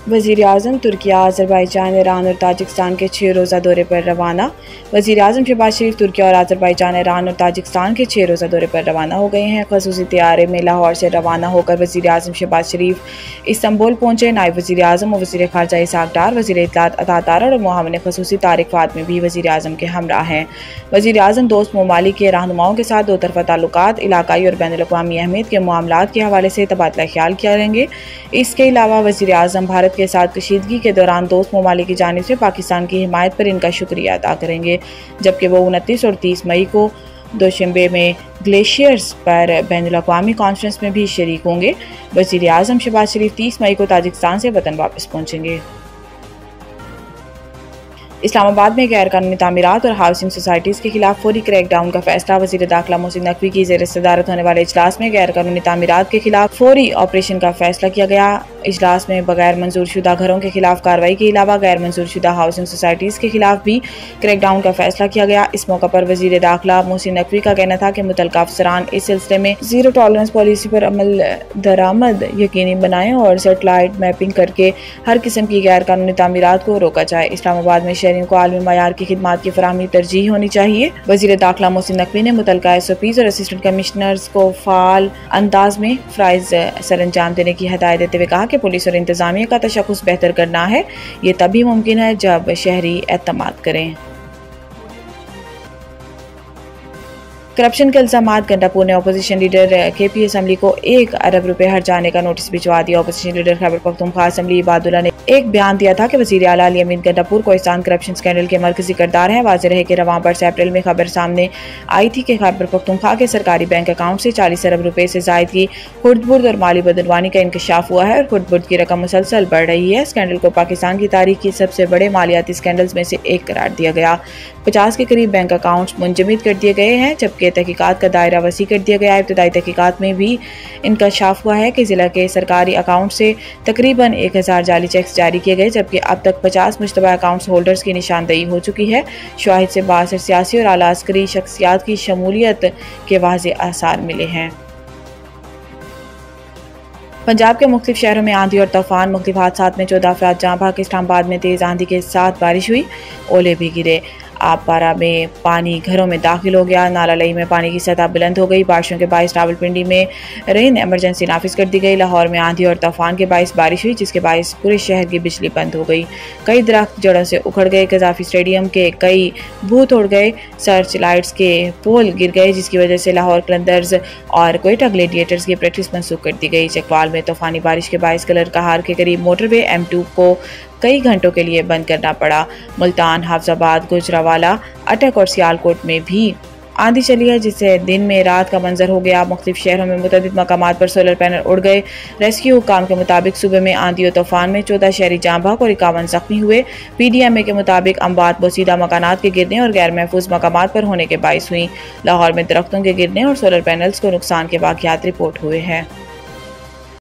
वज़ीर-ए-आज़म Türkiye, Azerbaijan, Iran और Tajikistan के 6 रोज़ा दौरे पर रवाना। वज़ीर-ए-आज़म शहबाज शरीफ तुर्किया और अज़रबैजान, ईरान और ताजिकिस्तान के 6 रोज़ा दौरे पर रवाना हो गए हैं। ख़ुसूसी तैयारे में लाहौर से रवाना होकर वज़ीर-ए-आज़म शहबाज शरीफ इस्तांबुल पहुँचे। नायब वज़ीर-ए-आज़म और वज़ीर ख़ारजा इसहाक़ डार, वज़ीर इत्तलात अता तारड़ और मुआविन ख़ुसूसी तारिक फ़ातमी भी वज़ीर-ए-आज़म के हमरा हैं। वज़ीर-ए-आज़म दोस्त ममालिक के रहनुमाओं के साथ दो तरफ़ा ताल्लुकात, इलाक़ाई और बैनुल-अक़वामी अहमियत के मामलात के हवाले से तबादला ख़्याल करेंगे। इसके अलावा वज़ीर-ए-आज़म भारत के साथ कशीदगी के दौरान दोस्त ममालिक की जानिब से पाकिस्तान की हिमायत पर इनका शुक्रिया अदा करेंगे, जबकि वो 29 और 30 मई को दोशिंबे में ग्लेशियर्स पर बैनुल-अक़वामी कॉन्फ्रेंस में भी शरीक होंगे। वज़ीर-ए-आज़म शहबाज शरीफ 30 मई को ताजिकिस्तान से वतन वापस पहुँचेंगे। इस्लामाबाद में गैर कानूनी तामीरात और हाउसिंग सोसाइटीज़ के खिलाफ फौरी क्रैकडाउन का फैसला। वज़ीर दाखिला मोहसिन नकवी की ज़ेर सदारत होने वाले इजलास में गैर कानूनी तामीरात के खिलाफ फौरी ऑपरेशन का फैसला किया गया। इजलास में बगैर मंजूर शुदा घरों के खिलाफ कार्रवाई के अलावा गैर मंजूर शुदा हाउसिंग सोसाइटीज़ के खिलाफ भी क्रैकडाउन का फैसला किया गया। इस मौका पर वज़ीर दाखिला मोहसिन नकवी का कहना था कि मुतल्लिक़ अफसरान इस सिलसिले में ज़ीरो टॉलरेंस पॉलिसी पर अमल दरामद यकीनी बनाएं और सेटेलाइट मैपिंग करके हर किस्म की गैर कानूनी तामीरात को रोका जाए। इस्लामाबाद में शहरियों को आलमी मयार की खिदमात की फराहमी तरजीह होनी चाहिए। वज़ीर दाखिला मोहसिन नकवी ने मुतल्लिक़ा SOPs और असिस्टेंट कमिश्नर्स को फ़ाल अंदाज में फ़राइज़ सरअंजाम देने की हदायत देते हुए कहा कि पुलिस और इंतज़ामिया का तशख़्ख़ुस बेहतर करना है। ये तभी मुमकिन है जब शहरी एतमाद करें। करप्शन के इल्ज़ामात। गंडापुर ने अपोजिशन लीडर KP असम्बली को 1 अरब रुपए हर जाने का नोटिस भिजवा दिया। Opposition leader Khyber Pakhtunkhwa assembly Ibadullah ने एक बयान दिया था कि वज़ीर आला अली अमीन गंडापुर कोहिस्तान करप्शन स्कैंडल के मरकजी किरदार हैं। वाज़ेह रहे कि रवां बरस अप्रैल में खबर सामने आई थी कि खैबर पख्तूनख्वा के सरकारी बैंक अकाउंट से 40 अरब रुपए से ज़ायद की खुर्द-बुर्द और माली बदनवानी का इंकशाफ हुआ है और खुर्द-बुर्द की रकम मुसलसल बढ़ रही है। स्कैंडल को पाकिस्तान की तारीख की सबसे बड़े मालियाती स्कैंडल्स में से एक करार दिया गया। 50 के करीब बैंक अकाउंट्स मुंजमद कर दिए गए हैं, जबकि तहकीकात का दायरा वसी कर दिया गया है। इब्तदाई तहकीकात में भी इंकशाफ हुआ है कि जिला के सरकारी अकाउंट से तकरीबन 1000 जाली चेक्स जारी किए गए, जबकि अब तक 50 मुश्तबा अकाउंट्स होल्डर्स की निशानदेही हो चुकी है। शवाहिद से 62 सियासी और आला अस्करी शख्सियात की शमूलियत के वाज़ेह आसार मिले हैं। पंजाब के मुख्तलिफ शहरों में आंधी और तूफान, मुख्तलिफ हादसात में 14 अफराद जाँ बहक। इस्लामाबाद में तेज़ आंधी के साथ बारिश हुई, ओले भी गिरे। आबपारा में पानी घरों में दाखिल हो गया। नाला लई में पानी की सतह बुलंद हो गई। बारिशों के बायस रावलपिंडी में रेन एमरजेंसी नाफिज कर दी गई। लाहौर में आंधी और तूफान के बायस बारिश हुई, जिसके बायस पूरे शहर की बिजली बंद हो गई। कई दरख्त जड़ों से उखड़ गए। कजाफी स्टेडियम के कई भूत उड़ गए। सर्च लाइट्स के पोल गिर गए, जिसकी वजह से लाहौर कलंदर्स और कोयटा ग्लेडिएटर्स की प्रैक्टिस मनसूख कर दी गई। चकवाल में तूफानी बारिश के बायस कलर कहार के करीब मोटरवे M2 को कई घंटों के लिए बंद करना पड़ा। मुल्तान, हाफजाबाद, गुजरावाला, अटक और सियालकोट में भी आंधी चली है, जिससे दिन में रात का मंजर हो गया। मुख्तलिफ शहरों में मुतअद्दिद मकामात पर सोलर पैनल उड़ गए। रेस्क्यू हुक्काम के मुताबिक सूबे में आंधी और तूफान में 14 शहरी जाँ बहक और 51 जख्मी हुए। PDMA के मुताबिक अम्बात बोसीदा मकानात के गिरने और गैर महफूज मकामात पर होने के बायस हुई। लाहौर में दरख्तों के गिरने और सोलर पैनल्स को नुकसान के वाक़यात रिपोर्ट हुए हैं।